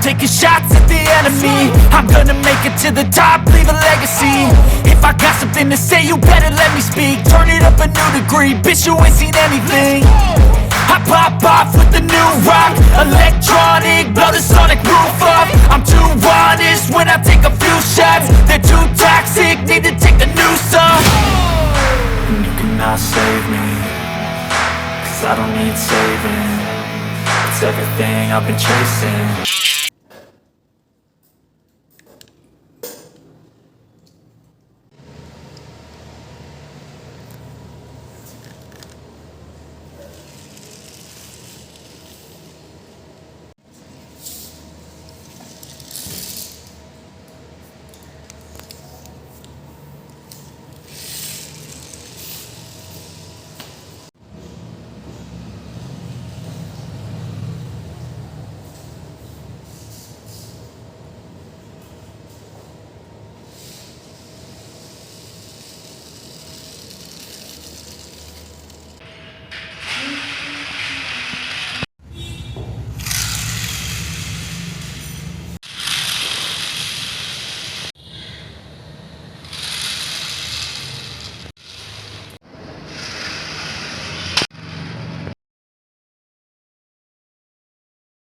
taking shots at the enemy. I'm gonna make it to the top, leave a legacy. If I got something to say, you better let me speak. Turn it up a new degree, bitch, you ain't seen anything. I pop off with the new rock, electronic, blow the sonic roof off. I'm too honest when I take a few shots. They're too toxic, need to take the noose off. And you cannot save me, 'cause I don't need saving. It's everything I've been chasing.